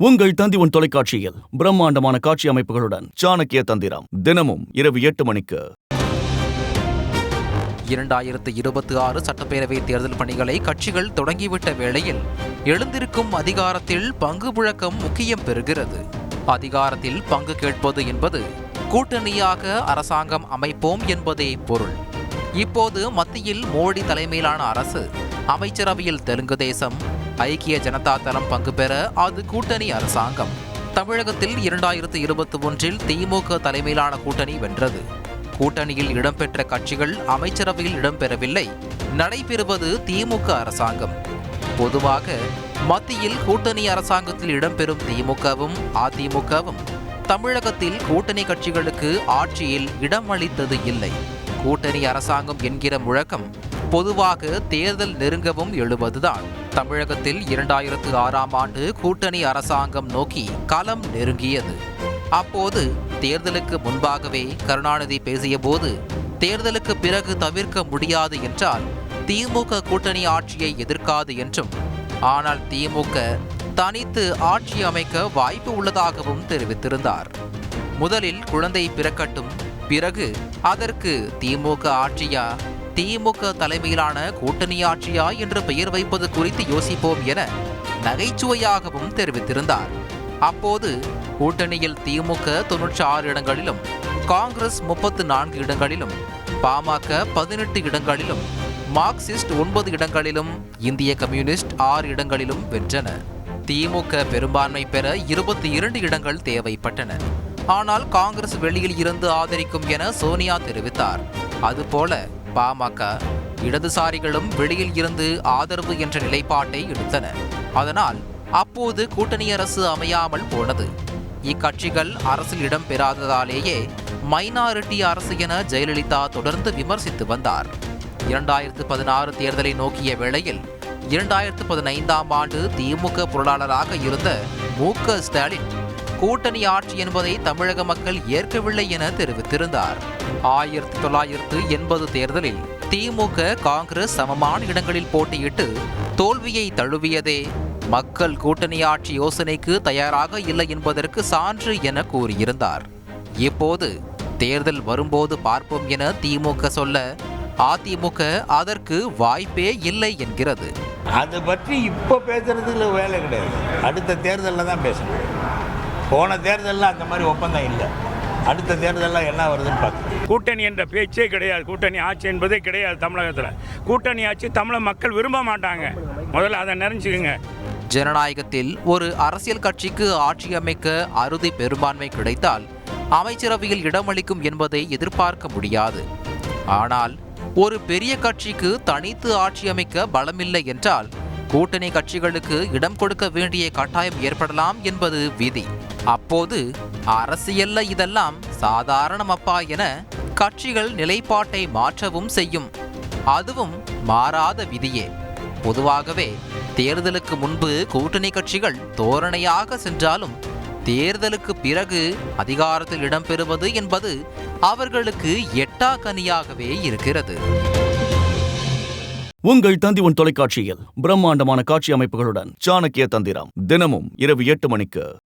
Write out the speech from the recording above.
உங்கள் தந்தி தொலைக்காட்சியில் பிரம்மாண்டமான காட்சி அமைப்புகளுடன் சாணக்கிய தந்திரம் தினமும் இரவு 8 மணிக்கு. 2026 சட்டப்பேரவை தேர்தல் பணிகளை கட்சிகள் தொடங்கிவிட்ட வேளையில் எழுந்திருக்கும் அதிகாரத்தில் பங்கு புழக்கம் முக்கியம் பெறுகிறது. அதிகாரத்தில் பங்கு கேட்பது என்பது கூட்டணியாக அரசாங்கம் அமைப்போம் என்பதே பொருள். இப்போது மத்தியில் மோடி தலைமையிலான அரசு, அமைச்சரவையில் தெலுங்கு தேசம், ஐக்கிய ஜனதா தளம் பங்கு பெற அது கூட்டணி அரசாங்கம். தமிழகத்தில் 2021 திமுக தலைமையிலான கூட்டணி வென்றது. கூட்டணியில் இடம்பெற்ற கட்சிகள் அமைச்சரவையில் இடம்பெறவில்லை. நடைபெறுவது திமுக அரசாங்கம். பொதுவாக மத்தியில் கூட்டணி அரசாங்கத்தில் இடம்பெறும் திமுகவும் அதிமுகவும் தமிழகத்தில் கூட்டணி கட்சிகளுக்கு ஆட்சியில் இடமளித்தது இல்லை. கூட்டணி அரசாங்கம் என்கிற முழக்கம் பொதுவாக தேர்தல் நெருங்கவும் எழுவதுதான். தமிழகத்தில் 2006ஆம் ஆண்டு கூட்டணி அரசாங்கம் நோக்கி களம் நெருங்கியது. அப்போது தேர்தலுக்கு முன்பாகவே கருணாநிதி பேசிய போது, தேர்தலுக்கு பிறகு தவிர்க்க முடியாது என்றால் திமுக கூட்டணி ஆட்சியை எதிர்க்காது என்றும், ஆனால் திமுக தனித்து ஆட்சி அமைக்க வாய்ப்பு உள்ளதாகவும் தெரிவித்திருந்தார். முதலில் குழந்தை பிறக்கட்டும், பிறகு அதற்கு திமுக ஆட்சியா, திமுக தலைமையிலான கூட்டணி ஆட்சியா என்று பெயர் வைப்பது குறித்து யோசிப்போம் என நகைச்சுவையாகவும் தெரிவித்திருந்தார். அப்போது கூட்டணியில் திமுக 96 இடங்களிலும், காங்கிரஸ் 34 இடங்களிலும், பாமக 18 இடங்களிலும், மார்க்சிஸ்ட் 9 இடங்களிலும், இந்திய கம்யூனிஸ்ட் 6 இடங்களிலும் வென்றன. திமுக பெரும்பான்மை பெற 22 இடங்கள் தேவைப்பட்டன. ஆனால் காங்கிரஸ் வெளியில் இருந்து ஆதரிக்கும் என சோனியா தெரிவித்தார். அதுபோல பாமக, இடதுசாரிகளும் வெளியில் இருந்து ஆதரவு என்ற நிலைப்பாட்டை எடுத்தன. அதனால் அப்போது கூட்டணி அரசு அமையாமல் போனது. இக்கட்சிகள் அரசில் இடம்பெறாததாலேயே மைனாரிட்டி அரசு என ஜெயலலிதா தொடர்ந்து விமர்சித்து வந்தார். 2016 தேர்தலை நோக்கிய வேளையில் 2015ஆம் ஆண்டு திமுக பொருளாளராக இருந்த மு.க. ஸ்டாலின் கூட்டணி ஆட்சி என்பதை தமிழக மக்கள் ஏற்கவில்லை என தெரிவித்திருந்தார். 1980 தேர்தலில் திமுக காங்கிரஸ் சமமான இடங்களில் போட்டியிட்டு தோல்வியை தழுவியதே மக்கள் கூட்டணி ஆட்சி யோசனைக்கு தயாராக இல்லை என்பதற்கு சான்று என கூறியிருந்தார். இப்போது தேர்தல் வரும்போது பார்ப்போம் என திமுக சொல்ல, அதிமுக அதற்கு வாய்ப்பே இல்லை என்கிறது. அதை பற்றி இப்போ பேசுறதுக்கு வேலை கிடையாது. அடுத்த தேர்தலில் தான் பேசணும். போன தேர்தலில் அந்த மாதிரி ஒப்பந்தம் இல்லை. அடுத்த தேர்தலில் என்ன வருதுன்னு பார்த்து. கூட்டணி என்ற பேச்சே கிடையாது. கூட்டணி ஆட்சி என்பதே கிடையாது. தமிழகத்தில் கூட்டணி ஆட்சி தமிழக மக்கள் விரும்ப மாட்டாங்க. முதல்ல அதை நிறைஞ்சுக்குங்க. ஜனநாயகத்தில் ஒரு அரசியல் கட்சிக்கு ஆட்சி அமைக்க அறுதி பெரும்பான்மை கிடைத்தால் அமைச்சரவையில் இடமளிக்கும் என்பதை எதிர்பார்க்க முடியாது. ஆனால் ஒரு பெரிய கட்சிக்கு தனித்து ஆட்சி அமைக்க பலமில்லை என்றால் கூட்டணி கட்சிகளுக்கு இடம் கொடுக்க வேண்டிய கட்டாயம் ஏற்படலாம் என்பது விதி. அப்போது அரசியல்ல இதெல்லாம் சாதாரணமப்பா என கட்சிகள் நிலைப்பாட்டை மாற்றவும் செய்யும். அதுவும் மாறாத விதியே. பொதுவாகவே தேர்தலுக்கு முன்பு கூட்டணி கட்சிகள் தோரணையாக சென்றாலும் தேர்தலுக்கு பிறகு அதிகாரத்தில் இடம்பெறுவது என்பது அவர்களுக்கு எட்டா கனியாகவே இருக்கிறது. உங்கள் தந்தி தொலைக்காட்சியில் பிரம்மாண்டமான காட்சி அமைப்புகளுடன் சாணக்கிய தந்திரம் தினமும் இரவு 8 மணிக்கு.